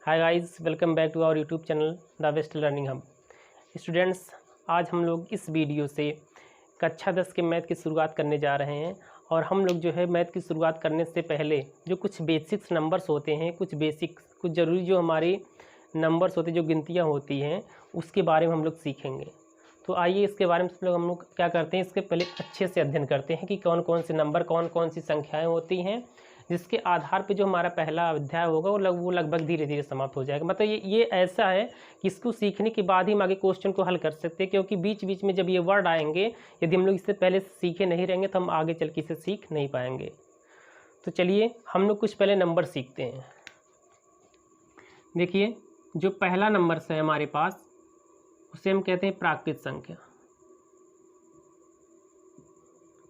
Hi guys, welcome back to our YouTube channel the best learning hub. Students, आज हम लोग इस video से कक्षा 10 के मैथ की शुरुआत करने जा रहे हैं। और हम लोग जो है मैथ की शुरुआत करने से पहले जो कुछ बेसिक्स नंबर्स होते हैं, कुछ ज़रूरी जो हमारे नंबर्स होते हैं, जो गिनतियाँ होती हैं, उसके बारे में हम लोग सीखेंगे। तो आइए इसके बारे में हम लोग क्या करते हैं, इसके पहले अच्छे से अध्ययन करते हैं कि कौन कौन से नंबर, कौन कौन सी संख्याएँ होती हैं, जिसके आधार पे जो हमारा पहला अध्याय होगा वो लगभग धीरे धीरे समाप्त हो जाएगा। मतलब ये ऐसा है कि इसको सीखने के बाद ही हम आगे क्वेश्चन को हल कर सकते हैं, क्योंकि बीच बीच में जब ये वर्ड आएंगे, यदि हम लोग इससे पहले सीखे नहीं रहेंगे तो हम आगे चल के इसे सीख नहीं पाएंगे। तो चलिए हम लोग कुछ पहले नंबर सीखते हैं। देखिए, जो पहला नंबर है हमारे पास, उसे हम कहते हैं प्राकृत संख्या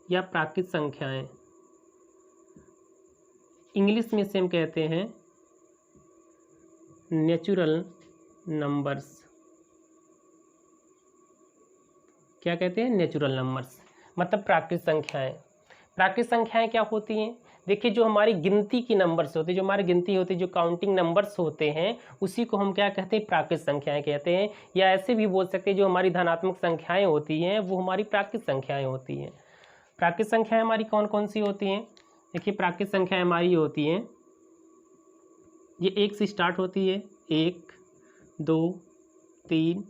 या प्राकृत संख्याएं। इंग्लिश में इसे हम कहते हैं नेचुरल नंबर्स। क्या कहते हैं? नेचुरल नंबर्स, मतलब प्राकृत संख्याएं। प्राकृत संख्याएं क्या होती हैं? देखिए, जो हमारी गिनती की नंबर्स होते हैं, जो हमारी गिनती होती है, जो काउंटिंग नंबर्स होते हैं, उसी को हम क्या कहते हैं? प्राकृत संख्याएं कहते हैं। या ऐसे भी बोल सकते हैं, जो हमारी धनात्मक संख्याएं होती हैं वो हमारी प्राकृत संख्याएं होती हैं। प्राकृत संख्याएं हमारी कौन कौन सी होती हैं? देखिए, प्राकृत संख्याएं हमारी होती हैं, ये 1 से स्टार्ट होती है, 1 2 3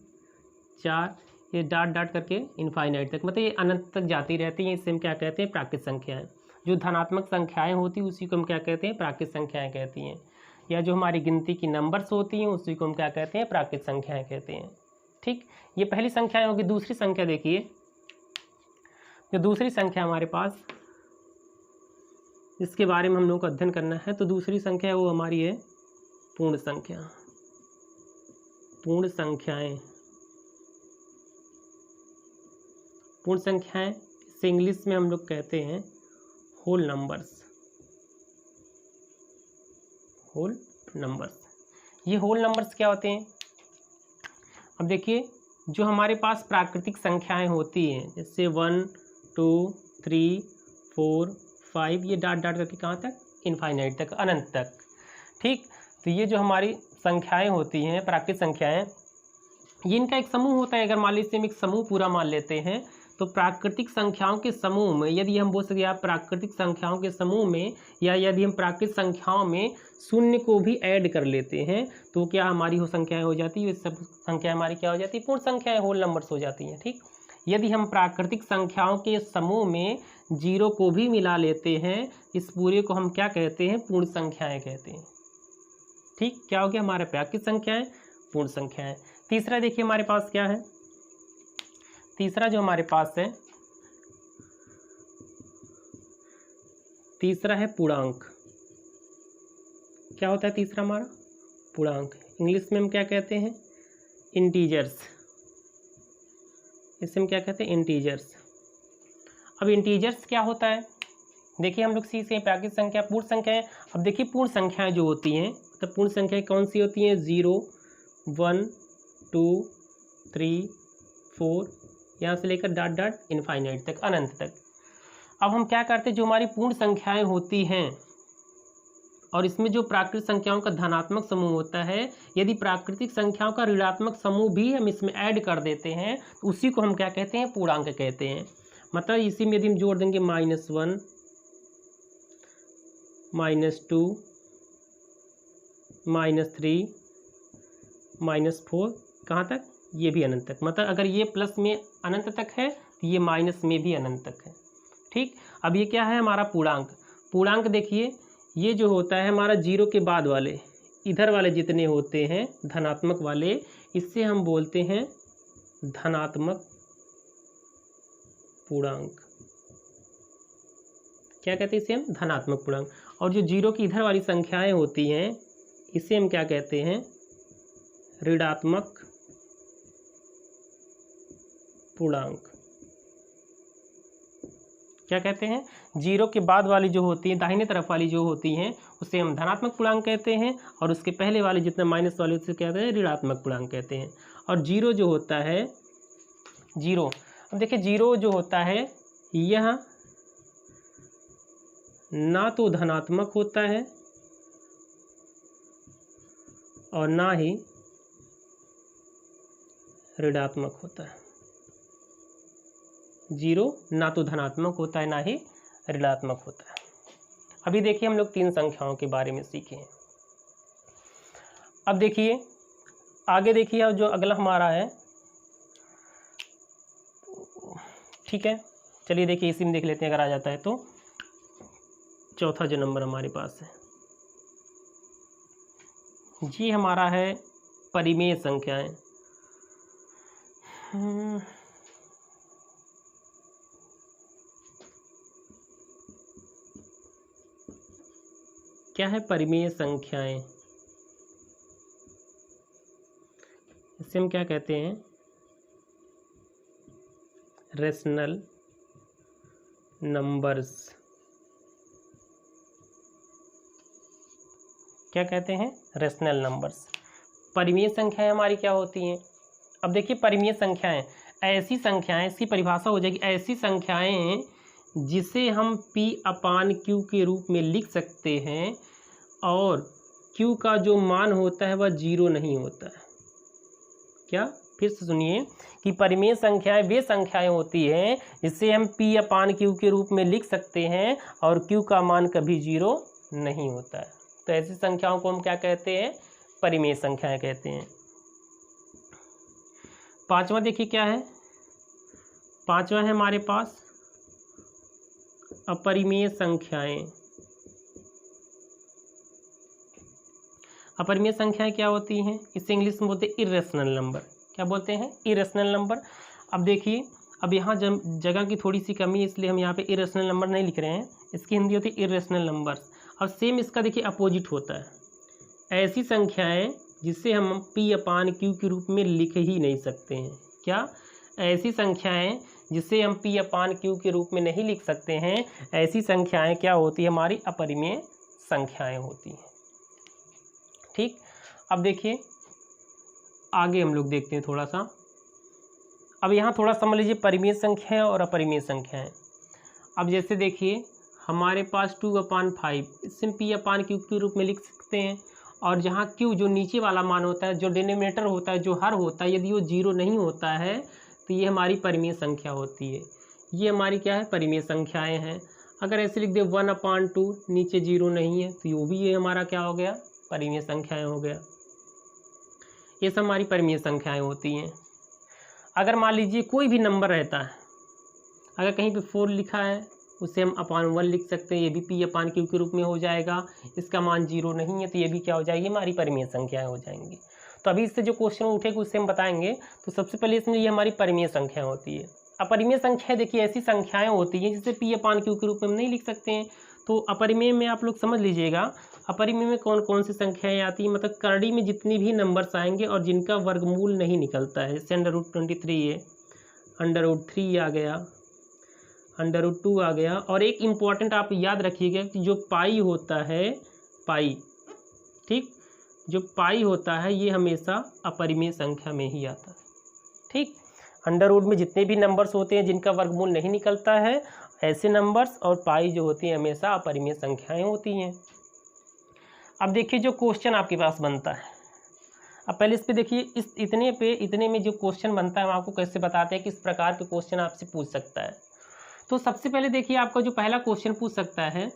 4, ये डाट डाट करके इनफाइनाइट तक, मतलब ये अनंत तक जाती रहती हैं। इससे हम क्या कहते हैं? प्राकृत संख्याएं। जो धनात्मक संख्याएं होती हैं उसी को हम क्या कहते हैं? प्राकृत संख्याएं कहती हैं। या जो हमारी गिनती की नंबर्स होती हैं उसी को हम क्या कहते हैं? प्राकृत संख्याएं कहते हैं। ठीक, ये पहली संख्याएं होगी। दूसरी संख्या देखिए, जो दूसरी संख्या हमारे पास, इसके बारे में हम लोग को अध्ययन करना है। तो दूसरी संख्या है वो हमारी है पूर्ण संख्या। पूर्ण संख्याएं, पूर्ण संख्याएं इसे इंग्लिश में हम लोग कहते हैं होल नंबर्स। होल नंबर्स, ये होल नंबर्स क्या होते हैं? अब देखिए, जो हमारे पास प्राकृतिक संख्याएं होती हैं, जैसे 1 2 3 4 5, ये डाट डाट करके कहाँ तक? इनफाइनाइट तक, अनंत तक। ठीक, तो ये जो हमारी संख्याएं होती हैं, प्राकृतिक संख्याएं, ये इनका एक समूह होता है। अगर मान लीजिए हम एक समूह पूरा मान लेते हैं, तो प्राकृतिक संख्याओं के समूह में, यदि हम बोल सके आप प्राकृतिक संख्याओं के समूह में, या यदि हम प्राकृतिक संख्याओं में शून्य को भी ऐड कर लेते हैं, तो क्या हमारी हो संख्याएं हो जाती है? सब संख्याएं हमारी क्या हो जाती है? पूर्ण संख्याएं, होल नंबर्स हो जाती हैं। ठीक, यदि हम प्राकृतिक संख्याओं के समूह में 0 को भी मिला लेते हैं, इस पूरे को हम क्या कहते हैं? पूर्ण संख्याएं कहते हैं। ठीक, क्या हो गया? हमारे प्राकृतिक संख्याएं, पूर्ण संख्याएं। तीसरा देखिए हमारे पास क्या है? तीसरा जो हमारे पास है, तीसरा है पूर्णांक। क्या होता है तीसरा हमारा? पूर्णांक। इंग्लिश में हम क्या कहते हैं? इंटीजर्स। इसे हम क्या कहते हैं? इंटीजर्स। अब इंटीजर्स क्या होता है? देखिए, हम लोग सीखे प्राकृतिक संख्या, पूर्ण संख्याएं। अब देखिए, पूर्ण संख्याएं जो होती हैं, तो पूर्ण संख्याएं कौन सी होती हैं? 0 1 2 3 4, यहाँ से लेकर डाट डाट इनफाइनाइट तक, अनंत तक। अब हम क्या करते हैं? जो हमारी पूर्ण संख्याएं होती हैं, और इसमें जो प्राकृतिक संख्याओं का धनात्मक समूह होता है, यदि प्राकृतिक संख्याओं का ऋणात्मक समूह भी हम इसमें ऐड कर देते हैं, तो उसी को हम क्या कहते हैं? पूर्णांक कहते हैं। मतलब इसी में यदि हम जोड़ देंगे -1 -2 -3 -4, कहाँ तक? ये भी अनंत तक। मतलब अगर ये प्लस में अनंत तक है, तो ये माइनस में भी अनंत तक है। ठीक, अब ये क्या है? हमारा पूर्णांक। पूर्णांक देखिए, ये जो होता है हमारा 0 के बाद वाले, इधर वाले जितने होते हैं धनात्मक वाले, इससे हम बोलते हैं धनात्मक पूर्णांक। क्या कहते हैं इसे हम? धनात्मक पूर्णांक। और जो 0 की इधर वाली संख्याएं होती हैं, इसे हम क्या कहते हैं? ऋणात्मक पूर्णांक। क्या कहते हैं? 0 के बाद वाली जो होती है, दाहिने तरफ वाली जो होती हैं, उसे हम धनात्मक पूर्णांक कहते हैं, और उसके पहले वाले जितने माइनस वाले उसे क्या कहते हैं? ऋणात्मक पूर्णांक कहते हैं। और 0 जो होता है, 0, अब देखिए 0 जो होता है, यह ना तो धनात्मक होता है और ना ही ऋणात्मक होता है। 0 ना तो धनात्मक होता है ना ही ऋणात्मक होता है। अभी देखिए हम लोग 3 संख्याओं के बारे में सीखे हैं। अब देखिए आगे देखिए, अब जो अगला हमारा है, ठीक है, चलिए देखिए इसी में देख लेते हैं। अगर आ जाता है तो चौथा जो नंबर हमारे पास है जी हमारा है परिमेय संख्याएं। क्या है परिमेय संख्याएं? इसे हम क्या कहते हैं? Rational numbers. क्या कहते हैं? Rational numbers. परिमेय संख्याएं हमारी क्या होती हैं? अब देखिए परिमेय संख्याएं ऐसी संख्याएं, इसकी परिभाषा हो जाएगी ऐसी संख्याएं जिसे हम P/Q के रूप में लिख सकते हैं और Q का जो मान होता है वह 0 नहीं होता है। क्या? फिर से सुनिए कि परिमेय संख्याएं वे संख्याएं होती हैं जिसे हम P/Q के रूप में लिख सकते हैं और Q का मान कभी 0 नहीं होता है। तो ऐसी संख्याओं को हम क्या कहते हैं? परिमेय संख्याएं कहते हैं। पांचवा देखिए क्या है? पांचवा है हमारे पास अपरिमेय संख्याएं। अपरिमेय संख्याएं क्या होती हैं? इसे इंग्लिश में बोलते हैं इर्रेशनल नंबर। क्या बोलते हैं? Irrational number. अब देखिए, अब यहाँ जगह की थोड़ी सी कमी है इसलिए हम यहाँ पे इर्रेशनल नंबर नहीं लिख रहे हैं। इसकी हिंदी होती है इर्रेशनल नंबर्स। अब सेम इसका देखिए अपोजिट होता है ऐसी संख्याएं जिसे हम P/Q के रूप में लिख ही नहीं सकते हैं। क्या? ऐसी संख्याएं जिसे हम P/Q के रूप में नहीं लिख सकते हैं, ऐसी संख्याएं क्या होती है? हमारी अपरिमेय संख्याएं होती हैं। ठीक, अब देखिए आगे हम लोग देखते हैं थोड़ा सा। अब यहाँ थोड़ा समझ लीजिए परिमेय संख्याएं और अपरिमेय संख्याएं। अब जैसे देखिए हमारे पास 2/5 इसे P/Q के रूप में लिख सकते हैं और जहाँ Q जो नीचे वाला मान होता है, जो डिनोमिनेटर होता है, जो हर होता है, यदि वो 0 नहीं होता है तो ये हमारी परिमेय संख्या होती है। ये हमारी क्या है? परिमेय संख्याएं हैं। अगर ऐसे लिख दे 1/2 नीचे 0 नहीं है तो वो भी ये हमारा क्या हो गया? परिमेय संख्याएं हो गया। ये सब हमारी परिमेय संख्याएं होती हैं। अगर मान लीजिए कोई भी नंबर रहता है, अगर कहीं पे 4 लिखा है उसे हम /1 लिख सकते हैं, ये भी P/Q के रूप में हो जाएगा। इसका मान 0 नहीं है तो ये भी क्या हो जाएगी? हमारी परिमेय संख्याएं हो जाएंगी। तो अभी इससे जो क्वेश्चन उठेगा उससे हम बताएंगे। तो सबसे पहले इसमें ये हमारी परिमेय संख्या होती है। अपरिमेय संख्या देखिए ऐसी संख्याएं होती हैं जिसे P/Q के रूप में हम नहीं लिख सकते हैं। तो अपरिमेय में आप लोग समझ लीजिएगा अपरिमेय में कौन कौन सी संख्याएं आती हैं, मतलब करड़ी में जितनी भी नंबर्स आएंगे और जिनका वर्गमूल नहीं निकलता है। जैसे √23 है, √3 आ गया, √2 आ गया। और एक इम्पॉर्टेंट आप याद रखिएगा कि जो पाई होता है, पाई, ठीक, जो पाई होता है ये हमेशा अपरिमेय संख्या में ही आता है। ठीक, √, में जितने भी नंबर्स होते हैं जिनका वर्गमूल नहीं निकलता है, ऐसे नंबर्स और पाई जो होती है हमेशा अपरिमेय संख्याएं होती हैं। अब देखिए जो क्वेश्चन आपके पास बनता है, अब पहले इस पे देखिए, इस इतने में जो क्वेश्चन बनता है हम आपको कैसे बताते हैं किस प्रकार के क्वेश्चन आपसे पूछ सकता है। तो सबसे पहले देखिए आपका जो पहला क्वेश्चन पूछ सकता है,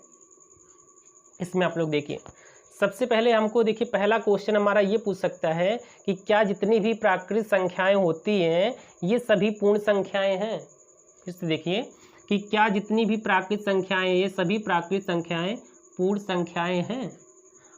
इसमें आप लोग देखिए सबसे पहले हमको देखिए पहला क्वेश्चन हमारा ये पूछ सकता है कि क्या जितनी भी प्राकृतिक संख्याएं होती हैं ये सभी पूर्ण संख्याएं हैं। फिर से देखिए कि क्या जितनी भी प्राकृतिक संख्याएं, ये सभी प्राकृतिक संख्याएं पूर्ण संख्याएं हैं।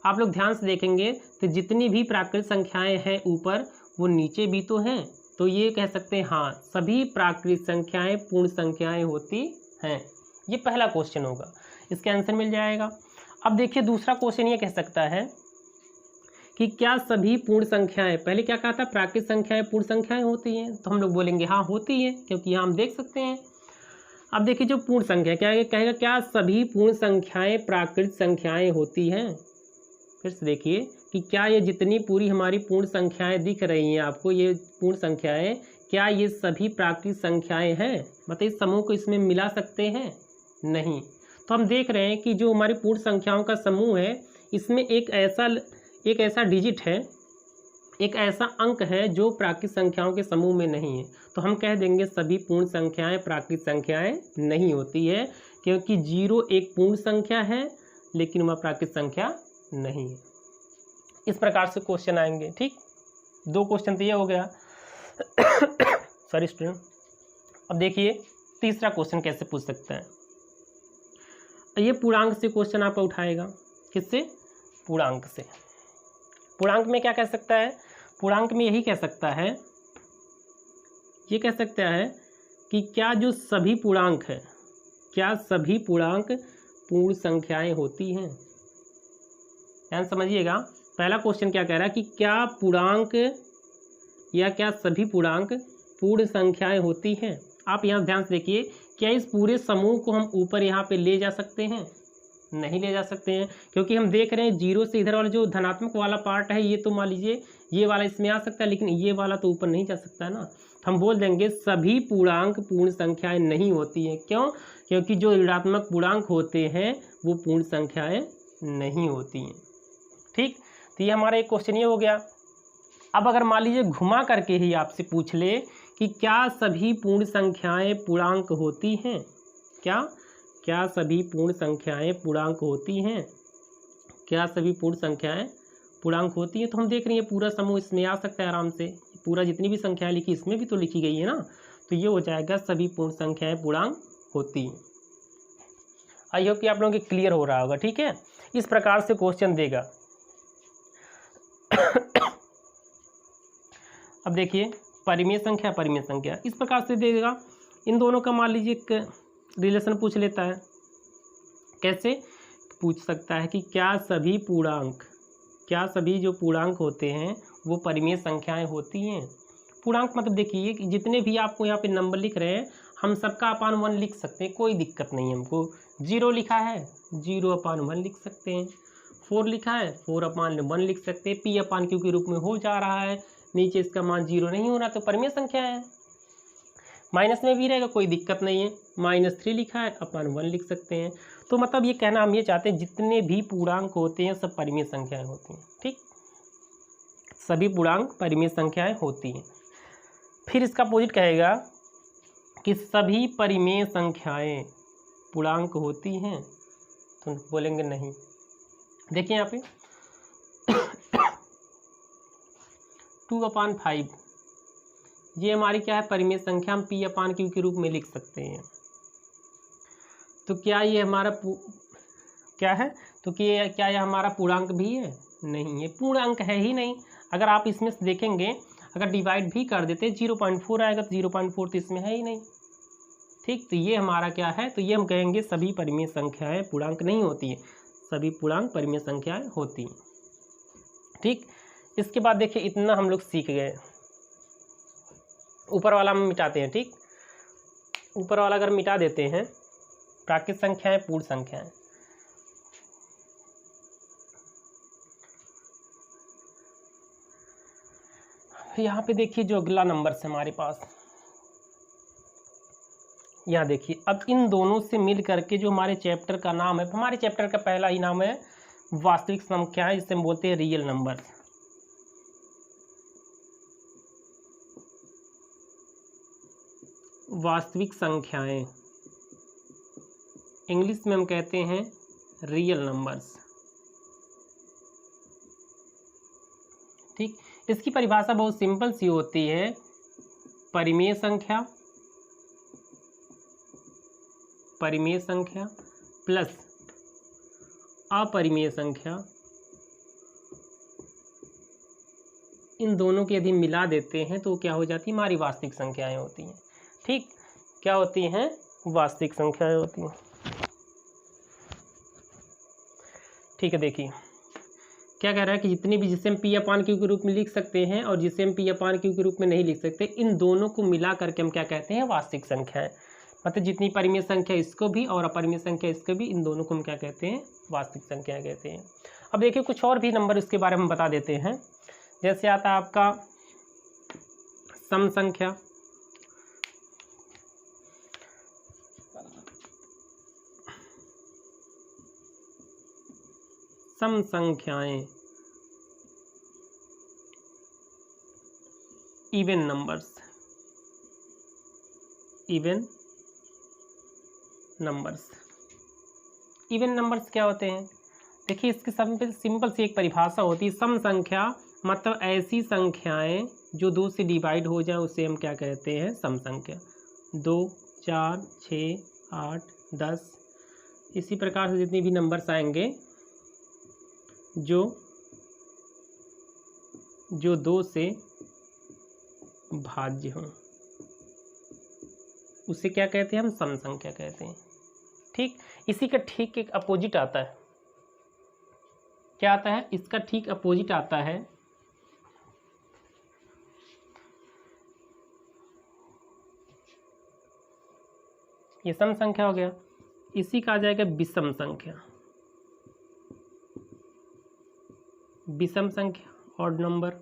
आप लोग ध्यान से देखेंगे तो जितनी भी प्राकृतिक संख्याएं हैं ऊपर, वो नीचे भी तो हैं। तो ये कह सकते हैं हाँ सभी प्राकृतिक संख्याएं पूर्ण संख्याएं होती हैं। ये पहला क्वेश्चन होगा, इसका आंसर मिल जाएगा। अब देखिए दूसरा क्वेश्चन ये कह सकता है कि क्या सभी पूर्ण संख्याएं, पहले क्या कहा था? प्राकृतिक संख्याएं पूर्ण संख्याएं होती हैं। तो हम लोग बोलेंगे हाँ होती हैं, क्योंकि यहाँ हम देख सकते हैं। अब देखिए जो पूर्ण संख्या क्या कहेगा, क्या सभी पूर्ण संख्याएं प्राकृतिक संख्याएं होती हैं। फिर से देखिए कि क्या ये जितनी पूरी हमारी पूर्ण संख्याएं दिख रही हैं आपको, ये पूर्ण संख्याएं, क्या ये सभी प्राकृतिक संख्याएं हैं? मतलब इस समूह को इसमें मिला सकते हैं? नहीं। तो हम देख रहे हैं कि जो हमारी पूर्ण संख्याओं का समूह है, इसमें एक ऐसा डिजिट है एक ऐसा अंक है जो प्राकृतिक संख्याओं के समूह में नहीं है, तो हम कह देंगे सभी पूर्ण संख्याएं प्राकृतिक संख्याएं नहीं होती है, क्योंकि 0 एक पूर्ण संख्या है लेकिन वह प्राकृतिक संख्या नहीं है। इस प्रकार से क्वेश्चन आएंगे। ठीक, 2 क्वेश्चन तो ये हो गया। Sorry student. अब देखिए तीसरा क्वेश्चन कैसे पूछ सकता है। ये पूर्णांक से क्वेश्चन आपका उठाएगा। किससे? पूर्णांक से। पूर्णांक में क्या कह सकता है? पूर्णांक में यही कह सकता है, ये कह सकता है कि क्या जो सभी पूर्णांक है, क्या सभी पूर्णांक पूर्ण संख्याएं होती हैं। ध्यान समझिएगा, पहला क्वेश्चन क्या कह रहा है कि क्या पूर्णांक या क्या सभी पूर्णांक पूर्ण संख्याएं होती हैं। आप यहाँ ध्यान से देखिए, क्या इस पूरे समूह को हम ऊपर यहाँ पे ले जा सकते हैं? नहीं ले जा सकते हैं, क्योंकि हम देख रहे हैं 0 से इधर वाला जो धनात्मक वाला पार्ट है ये तो मान लीजिए ये वाला इसमें आ सकता है, लेकिन ये वाला तो ऊपर नहीं जा सकता है ना। हम बोल देंगे सभी पूर्णांक पूर्ण संख्याएं नहीं होती हैं। क्यों? क्योंकि जो ऋणात्मक पूर्णांक होते हैं वो पूर्ण संख्याएं नहीं होती हैं। ठीक, तो ये हमारा एक क्वेश्चन ये हो गया। अब अगर मान लीजिए घुमा करके ही आपसे पूछ ले कि क्या सभी पूर्ण संख्याएं पूर्णांक होती हैं, क्या सभी पूर्ण संख्याएं पूर्णांक होती हैं, क्या सभी पूर्ण संख्याएं पूर्णांक होती हैं, तो हम देख रहे हैं पूरा समूह इसमें आ सकता है आराम से। पूरा जितनी भी संख्याएं लिखी इसमें भी तो लिखी गई है ना, तो ये हो जाएगा सभी पूर्ण संख्याएं पूर्णांक होती हैं। आई होप कि आप लोगों को क्लियर हो रहा होगा। ठीक है, इस प्रकार से क्वेश्चन देगा। अब देखिए परिमेय संख्या इस प्रकार से देगा। इन दोनों का मान लीजिए एक रिलेशन पूछ लेता है। कैसे पूछ सकता है कि क्या सभी जो पूर्णांक होते हैं वो परिमेय संख्याएं होती हैं। पूर्णांक मतलब देखिए कि जितने भी आपको यहाँ पे नंबर लिख रहे हैं हम सबका अपान 1 लिख सकते हैं, कोई दिक्कत नहीं है हमको। 0 लिखा है 0/1 लिख सकते हैं, 4 लिखा है 4/1 लिख सकते हैं, p/q के रूप में हो जा रहा है, नीचे इसका मान 0 नहीं हो रहा तो परिमेय संख्या है। माइनस में भी रहेगा कोई दिक्कत नहीं है, -3 लिखा है /1 लिख सकते हैं। तो मतलब ये कहना हम ये चाहते हैं जितने भी पूर्णांक होते हैं सब परिमेय संख्याएं होती हैं। ठीक, सभी पूर्णांक परिमेय संख्याएं होती हैं। फिर इसका अपोजिट कहेगा कि सभी परिमेय संख्याएं पूर्णांक होती हैं, तो बोलेंगे नहीं। देखिए यहाँ पे 2/5 ये हमारी क्या है? परिमेय संख्या। हम p/q के रूप में लिख सकते हैं। तो क्या ये हमारा क्या है? तो क्या ये हमारा पूर्णांक भी है? नहीं, ये पूर्ण अंक है ही नहीं। अगर आप इसमें से देखेंगे, अगर डिवाइड भी कर देते 0.4 आएगा, तो 0.4 तो इसमें है ही नहीं। ठीक, तो ये हमारा क्या है? तो ये हम कहेंगे सभी परिमेय संख्याएं पूर्णांक नहीं होती है, सभी पूर्णांक परिमेय संख्याएं होती हैं। ठीक, इसके बाद देखिए इतना हम लोग सीख गए। ऊपर वाला हम मिटाते हैं। ठीक, ऊपर वाला अगर मिटा देते हैं, प्राकृतिक संख्याएं पूर्ण संख्याएं, यहाँ पे देखिए जो अगला नंबर से हमारे पास, यहाँ देखिए अब इन दोनों से मिल करके जो हमारे चैप्टर का नाम है, हमारे चैप्टर का पहला ही नाम है वास्तविक संख्याएं, जिसे हम बोलते हैं रियल नंबर। वास्तविक संख्याएं इंग्लिश में हम कहते हैं रियल नंबर्स। ठीक, इसकी परिभाषा बहुत सिंपल सी होती है, परिमेय संख्या प्लस अपरिमेय संख्या, इन दोनों के यदि मिला देते हैं तो क्या हो जाती है? हमारी वास्तविक संख्याएं होती हैं। ठीक, क्या होती हैं? वास्तविक संख्याएं होती हैं। ठीक है, देखिए क्या कह रहा है कि जितनी भी, जिसे हम p/q के रूप में लिख सकते हैं और जिसे हम p/q के रूप में नहीं लिख सकते, इन दोनों को मिला करके हम क्या कहते हैं? वास्तविक संख्याएं। मतलब जितनी परिमेय संख्या इसको भी और अपरिमेय संख्या इसको भी, इन दोनों को हम क्या कहते हैं? वास्तविक संख्या कहते हैं। अब देखिए कुछ और भी नंबर इसके बारे में बता देते हैं। जैसे आता है आपका सम संख्या, सम संख्याएं, even numbers. Even numbers, even numbers क्या होते हैं? देखिए इसके सिंपल सी एक परिभाषा होती है। सम संख्या मतलब ऐसी संख्याएं जो 2 से डिवाइड हो जाए उसे हम क्या कहते हैं? सम संख्या। 2, 4, 6, 8, 10 इसी प्रकार से जितने भी नंबर्स आएंगे जो 2 से भाज्य हों उसे क्या कहते हैं? हम सम संख्या कहते हैं। ठीक, इसी का ठीक एक अपोजिट आता है। क्या आता है? इसका ठीक अपोजिट आता है ये सम संख्या हो गया, इसी का आ जाएगा विषम संख्या। विषम संख्या, odd number,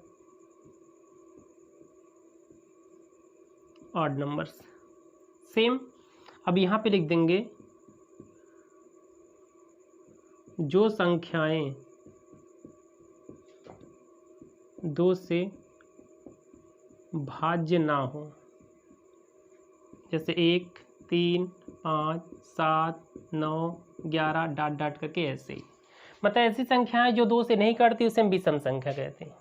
odd numbers same. अब यहाँ पे लिख देंगे जो संख्याएं 2 से भाज्य ना हो, जैसे 1, 3, 5, 7, 9, 11 डाट डाट करके ऐसे ही, मतलब ऐसी संख्याएं जो 2 से नहीं कटती उसे हम विषम संख्या कहते हैं।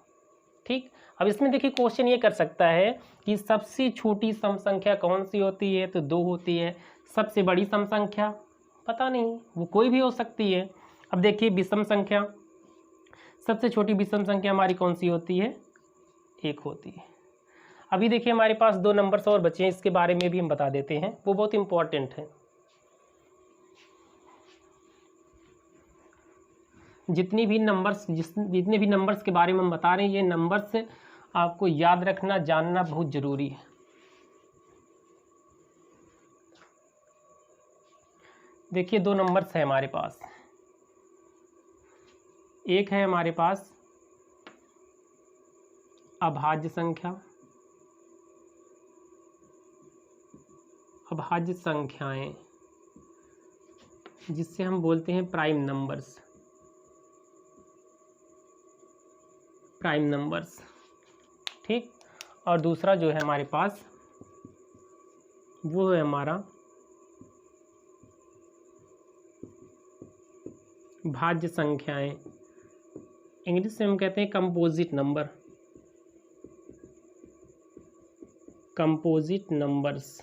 ठीक, अब इसमें देखिए क्वेश्चन ये कर सकता है कि सबसे छोटी सम संख्या कौन सी होती है? तो 2 होती है। सबसे बड़ी सम संख्या पता नहीं, वो कोई भी हो सकती है। अब देखिए विषम संख्या, सबसे छोटी विषम संख्या हमारी कौन सी होती है? 1 होती है। अभी देखिए हमारे पास 2 नंबर्स और बचे हैं, इसके बारे में भी हम बता देते हैं, वो बहुत इंपॉर्टेंट है। जितने भी नंबर्स के बारे में हम बता रहे हैं, ये नंबर्स आपको याद रखना, जानना बहुत ज़रूरी है। देखिए 2 नंबर्स है हमारे पास। एक है हमारे पास अभाज्य संख्या, अभाज्य संख्याएं जिससे हम बोलते हैं प्राइम नंबर्स, प्राइम नंबर्स। ठीक, और दूसरा जो है हमारे पास वो है हमारा भाज्य संख्याएं, इंग्लिश में हम कहते हैं कंपोजिट नंबर, कंपोजिट नंबर्स।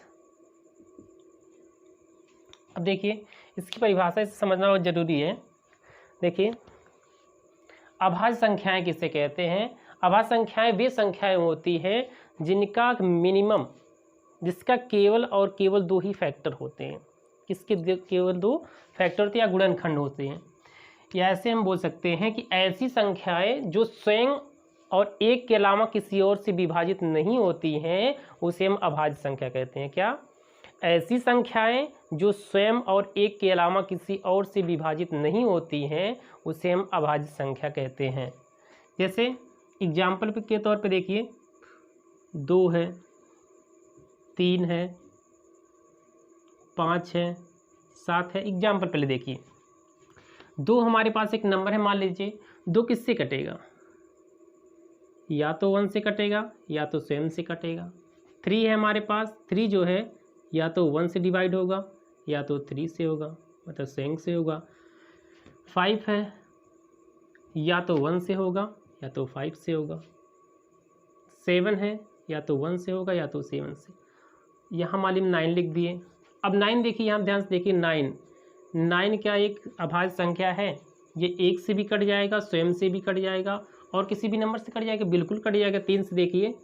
अब देखिए इसकी परिभाषा इसे समझना बहुत ज़रूरी है। देखिए अभाज्य संख्याएं किसे कहते हैं? अभाज्य संख्याएं वे संख्याएं होती हैं जिनका मिनिमम, जिसका केवल और केवल 2 ही फैक्टर होते हैं। किसके केवल 2 फैक्टर होते हैं या गुणनखंड होते हैं। या ऐसे हम बोल सकते हैं कि ऐसी संख्याएं जो स्वयं और 1 के अलावा किसी और से विभाजित नहीं होती हैं उसे हम अभाज्य संख्या कहते हैं। क्या? ऐसी संख्याएं जो स्वयं और 1 के अलावा किसी और से विभाजित नहीं होती हैं उसे हम अभाज्य संख्या कहते हैं। जैसे एग्जाम्पल के तौर पे देखिए 2 है, 3 है, 5 है, 7 है। एग्जाम्पल पहले देखिए 2 हमारे पास एक नंबर है, मान लीजिए 2 किससे कटेगा? या तो 1 से कटेगा या तो स्वयं से कटेगा। 3 है हमारे पास, 3 जो है या तो 1 से डिवाइड होगा या तो 3 से होगा, मतलब स्वयं से होगा। 5 है या तो 1 से होगा या तो 5 से होगा। 7 है या तो 1 से होगा या तो 7 से। यहाँ मालिम 9 लिख दिए। अब 9 देखिए, यहाँ ध्यान से देखिए 9 क्या एक अभाज्य संख्या है? ये 1 से भी कट जाएगा, स्वयं से भी कट जाएगा और किसी भी नंबर से कट जाएगा, बिल्कुल कट जाएगा। 3 से देखिए,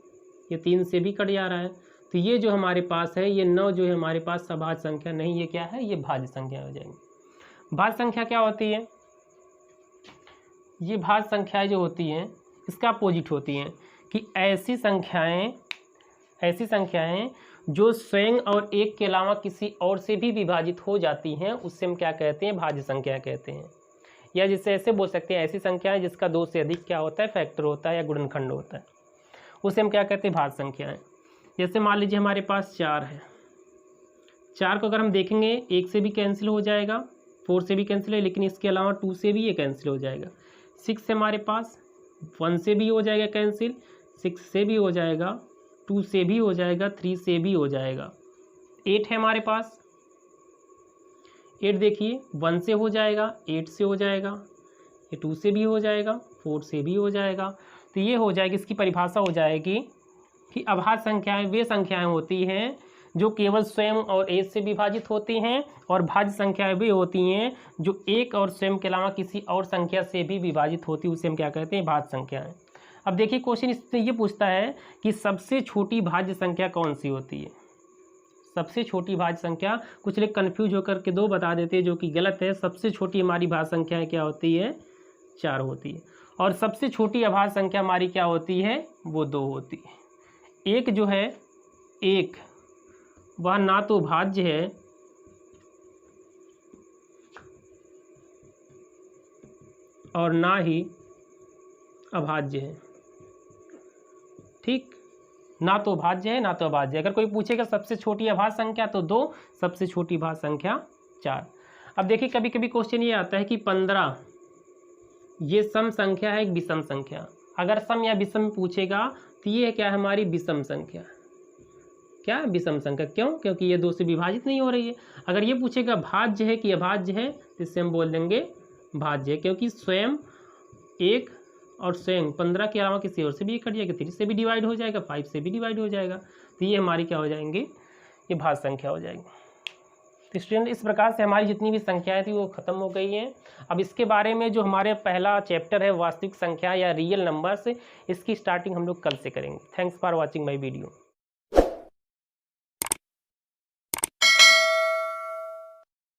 ये 3 से भी कट जा रहा है। तो ये जो हमारे पास है, ये 9 जो है हमारे पास अभाज्य संख्या नहीं, ये क्या है? ये भाज्य संख्या हो जाएंगी। भाज्य संख्या क्या होती है? ये भाज्य संख्याएं जो होती हैं इसका अपोजिट होती हैं कि ऐसी संख्याएं जो स्वयं और 1 के अलावा किसी और से भी विभाजित हो जाती हैं उससे हम क्या कहते हैं? भाज्य संख्या कहते हैं। या जिससे ऐसे बोल सकते हैं ऐसी संख्याएं जिसका 2 से अधिक क्या होता है? फैक्टर होता है या गुणनखंड होता है, उसे हम क्या कहते हैं? भाज्य संख्याएं। जैसे मान लीजिए हमारे पास 4 है, 4 को अगर हम देखेंगे 1 से भी कैंसिल हो जाएगा, 4 से भी कैंसिल है, लेकिन इसके अलावा 2 से भी ये कैंसिल हो जाएगा। 6 है हमारे पास, 1 से भी हो जाएगा कैंसिल, 6 से भी हो जाएगा 2 से भी हो जाएगा, 3 से भी हो जाएगा। 8 है हमारे पास, 8 देखिए 1 से हो जाएगा, 8 से हो जाएगा, ये 2 से भी हो जाएगा, 4 से भी हो जाएगा। तो ये हो जाएगी, इसकी परिभाषा हो जाएगी कि अभाज्य संख्याएं वे संख्याएं होती हैं जो केवल स्वयं और एक से विभाजित होती हैं, और भाज्य संख्याएं वे होती हैं जो एक और स्वयं के अलावा किसी और संख्या से भी विभाजित होती है, उसे हम क्या कहते हैं, भाज्य संख्याएं। अब देखिए क्वेश्चन इसमें ये पूछता है कि सबसे छोटी भाज्य संख्या कौन सी होती है। सबसे छोटी भाज्य संख्या, कुछ लोग कन्फ्यूज होकर के 2 बता देते हैं जो कि गलत है। सबसे छोटी हमारी भाज्य संख्या क्या होती है, 4 होती है, और सबसे छोटी अभाज्य संख्या हमारी क्या होती है, वो 2 होती है। एक जो है, एक वह ना तो भाज्य है और ना ही अभाज्य है, ठीक, ना तो भाज्य है ना तो अभाज्य। अगर कोई पूछेगा सबसे छोटी अभाज्य संख्या तो 2, सबसे छोटी भाज्य संख्या 4। अब देखिए कभी कभी क्वेश्चन ये आता है कि 15 ये सम संख्या है एक विषम संख्या। अगर सम या विषम पूछेगा तो ये क्या है, हमारी विषम संख्या। क्या विषम संख्या, क्यों, क्योंकि ये 2 से विभाजित नहीं हो रही है। अगर ये पूछेगा भाज्य है कि अभाज्य है तो इससे हम बोल देंगे भाज्य है, क्योंकि स्वयं एक और स्वयं 15 के अलावा किसी और से भी कट जाएगा, 3 से भी डिवाइड हो जाएगा, 5 से भी डिवाइड हो जाएगा। तो ये हमारी क्या हो जाएंगे, ये भाज्य संख्या हो जाएगी। तो स्टूडेंट इस प्रकार से हमारी जितनी भी संख्याएं थी वो ख़त्म हो गई हैं। अब इसके बारे में जो हमारे पहला चैप्टर है वास्तविक संख्या या रियल नंबर्स, इसकी स्टार्टिंग हम लोग कल से करेंगे। Thanks for watching my video.